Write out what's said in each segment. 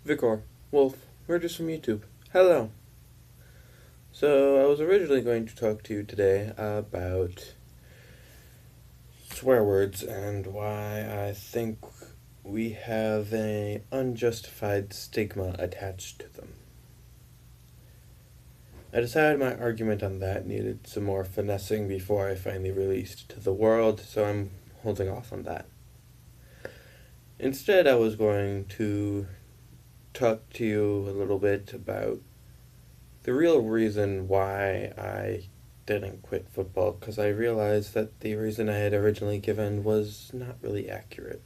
Vicor, Wolf, we're just from YouTube. Hello. So, I was originally going to talk to you today about swear words and why I think we have an unjustified stigma attached to them. I decided my argument on that needed some more finessing before I finally released to the world, so I'm holding off on that. Instead, I was going to talk to you a little bit about the real reason why I didn't quit football, because I realized that the reason I had originally given was not really accurate.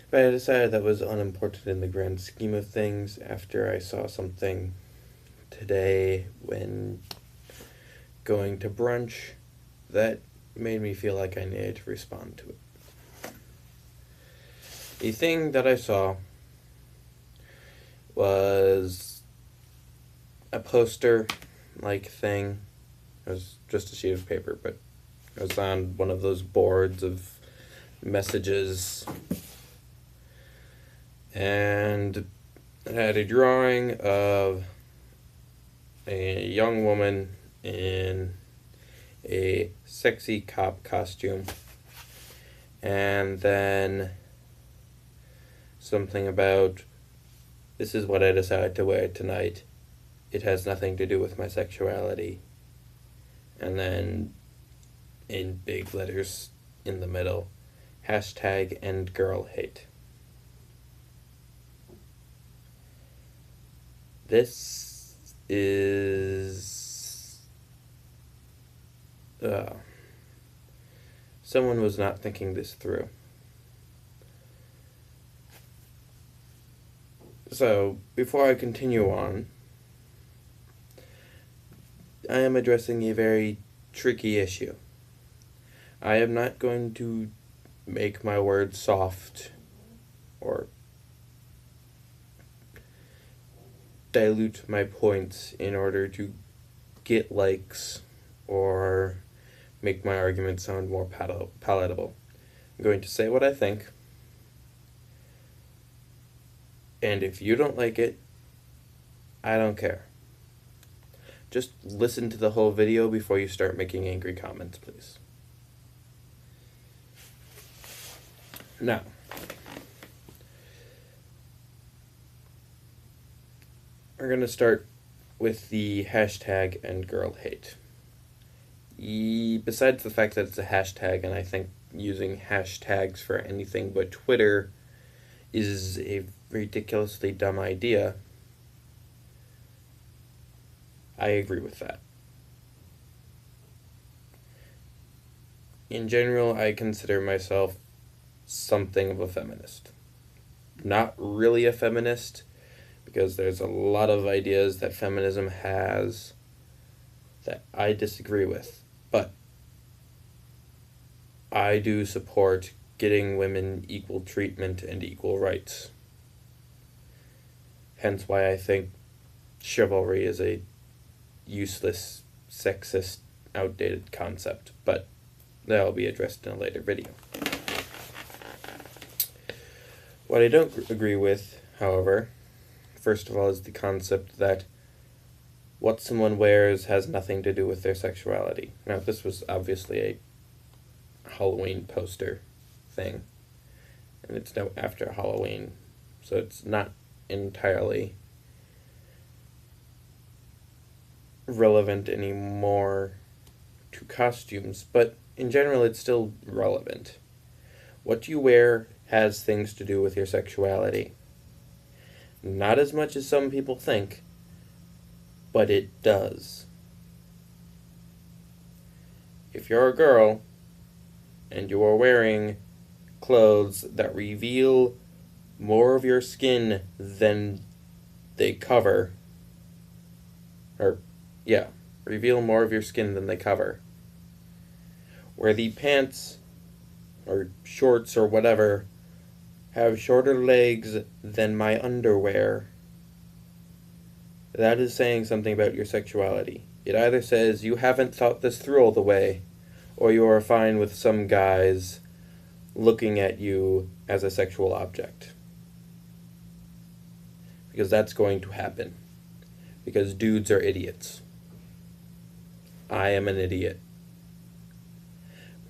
But I decided that was unimportant in the grand scheme of things after I saw something today when going to brunch that made me feel like I needed to respond to it. The thing that I saw was a poster-like thing. It was just a sheet of paper, but it was on one of those boards of messages. And it had a drawing of a young woman in a sexy cop costume. And then something about, "This is what I decided to wear tonight. It has nothing to do with my sexuality." And then, in big letters in the middle, #EndGirlHate. This is... someone was not thinking this through. So, before I continue on, I am addressing a very tricky issue. I am not going to make my words soft or dilute my points in order to get likes or make my argument sound more palatable. I'm going to say what I think, and if you don't like it, I don't care. Just listen to the whole video before you start making angry comments, please. Now, we're going to start with the #EndGirlHate. Besides the fact that it's a hashtag, and I think using hashtags for anything but Twitter is a ridiculously dumb idea, I agree with that. In general, I consider myself something of a feminist. Not really a feminist, because there's a lot of ideas that feminism has that I disagree with, but I do support getting women equal treatment and equal rights. Hence why I think chivalry is a useless, sexist, outdated concept, but that will be addressed in a later video. What I don't agree with, however, first of all, is the concept that what someone wears has nothing to do with their sexuality. Now, this was obviously a Halloween poster thing, and it's now after Halloween, so it's not entirely relevant anymore to costumes, but in general it's still relevant. What you wear has things to do with your sexuality. Not as much as some people think, but it does. If you're a girl and you are wearing clothes that reveal more of your skin than they cover, reveal more of your skin than they cover, where the pants or shorts or whatever have shorter legs than my underwear, that is saying something about your sexuality. It either says you haven't thought this through all the way, or you are fine with some guys looking at you as a sexual object. because that's going to happen. Because dudes are idiots. I am an idiot.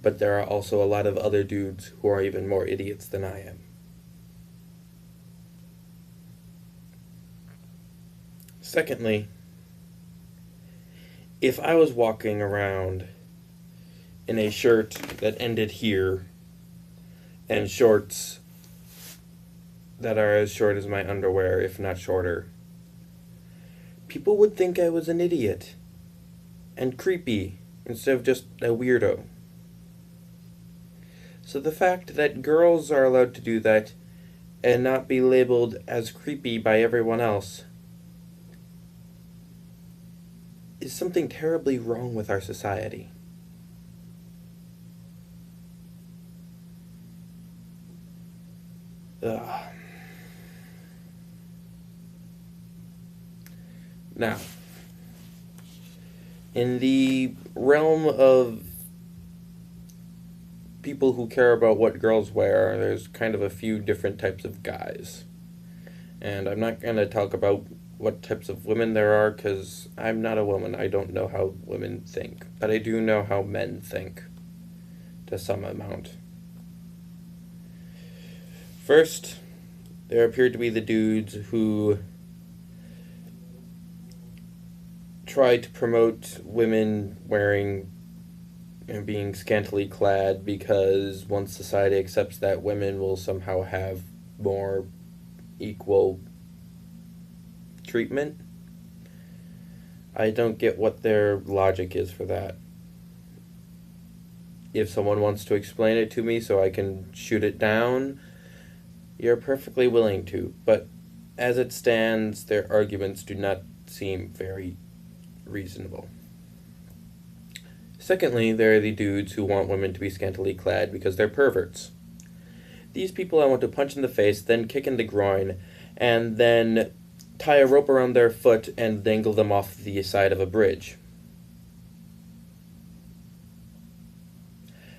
But there are also a lot of other dudes who are even more idiots than I am. Secondly, if I was walking around in a shirt that ended here and shorts that are as short as my underwear, if not shorter, people would think I was an idiot and creepy instead of just a weirdo. So the fact that girls are allowed to do that and not be labeled as creepy by everyone else is something terribly wrong with our society. Ugh. Now, in the realm of people who care about what girls wear, there's kind of a few different types of guys. And I'm not going to talk about what types of women there are, because I'm not a woman. I don't know how women think. But I do know how men think, to some amount. First, there appear to be the dudes who try to promote women wearing and being scantily clad because once society accepts that, women will somehow have more equal treatment. I don't get what their logic is for that. If someone wants to explain it to me so I can shoot it down, you're perfectly willing to, but as it stands, their arguments do not seem very reasonable. Secondly, there are the dudes who want women to be scantily clad because they're perverts. These people I want to punch in the face, then kick in the groin, and then tie a rope around their foot and dangle them off the side of a bridge.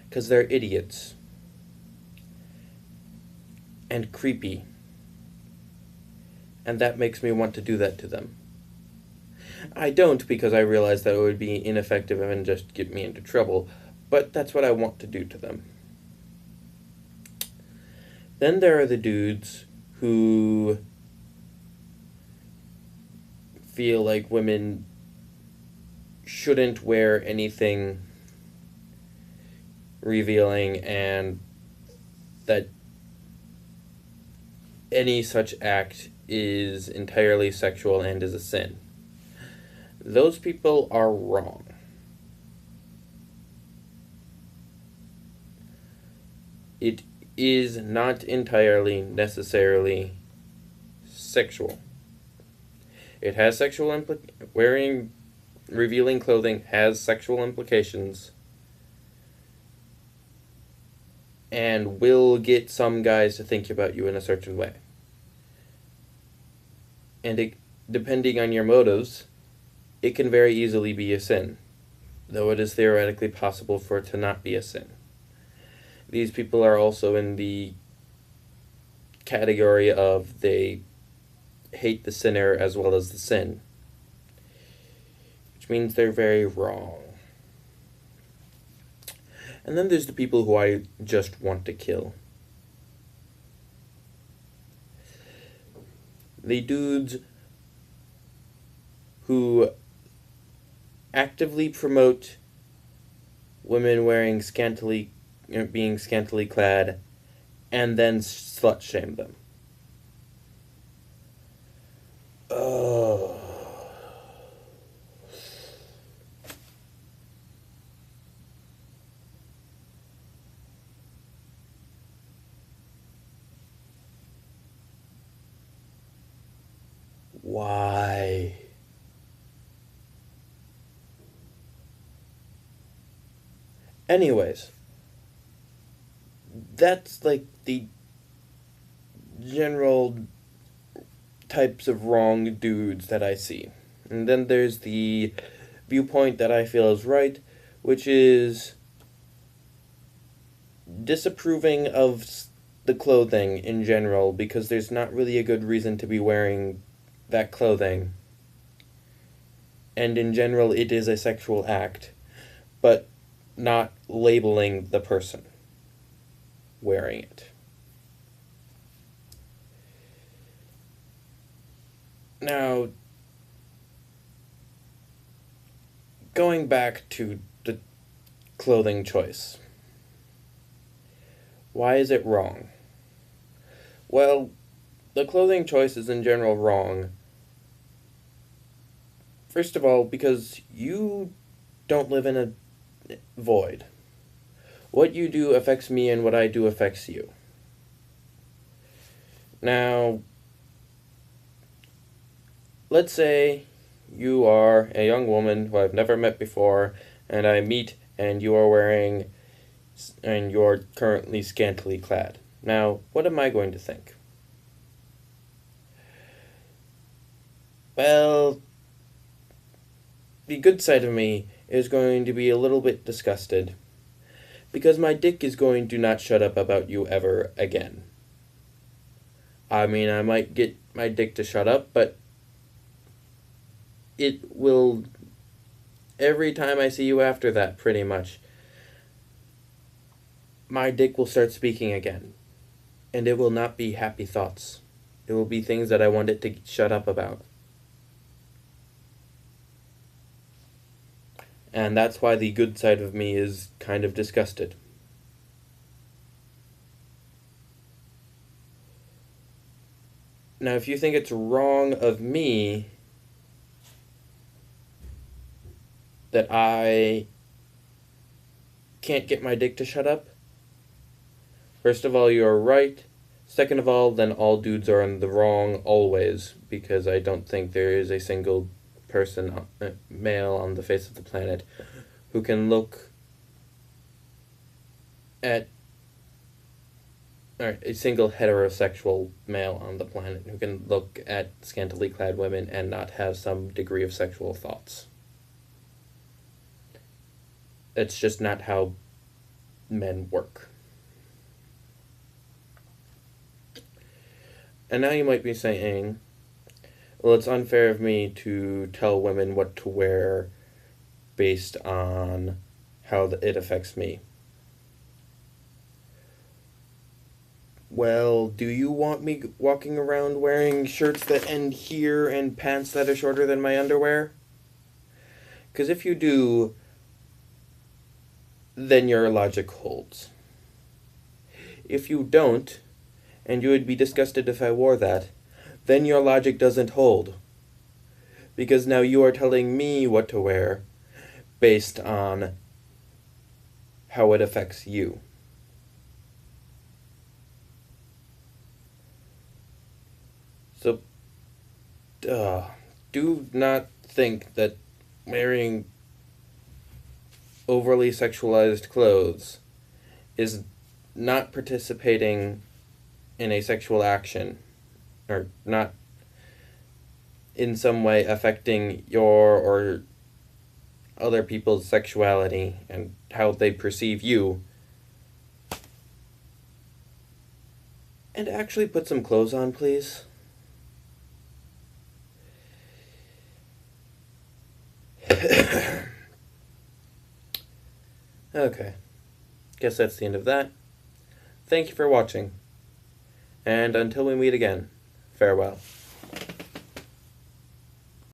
Because they're idiots. And creepy. And that makes me want to do that to them. I don't, because I realize that it would be ineffective and just get me into trouble, but that's what I want to do to them. Then there are the dudes who feel like women shouldn't wear anything revealing and that any such act is entirely sexual and is a sin. Those people are wrong. It is not entirely necessarily sexual. It has sexual revealing clothing has sexual implications and will get some guys to think about you in a certain way. And depending on your motives, it can very easily be a sin, though it is theoretically possible for it to not be a sin. These people are also in the category of they hate the sinner as well as the sin, which means they're very wrong. And then there's the people who I just want to kill. The dudes who actively promote women wearing being scantily clad, and then slut shame them. Oh. Why? Anyways, that's like the general types of wrong dudes that I see. And then there's the viewpoint that I feel is right, which is disapproving of the clothing in general because there's not really a good reason to be wearing that clothing, and in general it is a sexual act, but not labeling the person wearing it. Now, going back to the clothing choice, why is it wrong? Well, the clothing choice is in general wrong. First of all, because you don't live in a void. What you do affects me, and what I do affects you. Now, let's say you are a young woman who I've never met before, and I meet, and you are wearing, and you're currently scantily clad. Now, what am I going to think? Well, the good side of me is going to be a little bit disgusted, because my dick is going to not shut up about you ever again. I mean, I might get my dick to shut up, but it will, every time I see you after that, pretty much, my dick will start speaking again. And it will not be happy thoughts. It will be things that I want it to shut up about. And that's why the good side of me is kind of disgusted. Now, if you think it's wrong of me that I can't get my dick to shut up, first of all, you're right. Second of all, then all dudes are in the wrong always, because I don't think there is a single person, male on the face of the planet, who can look at, a single heterosexual male on the planet who can look at scantily clad women and not have some degree of sexual thoughts. It's just not how men work. And now you might be saying, well, it's unfair of me to tell women what to wear based on how it affects me. Well, do you want me walking around wearing shirts that end here and pants that are shorter than my underwear? Because if you do, then your logic holds. If you don't, and you would be disgusted if I wore that, then your logic doesn't hold. Because now you are telling me what to wear based on how it affects you. So, do not think that wearing overly sexualized clothes is not participating in a sexual action, or not in some way affecting your or other people's sexuality and how they perceive you. And actually put some clothes on, please. Okay, guess that's the end of that. Thank you for watching, and until we meet again, farewell.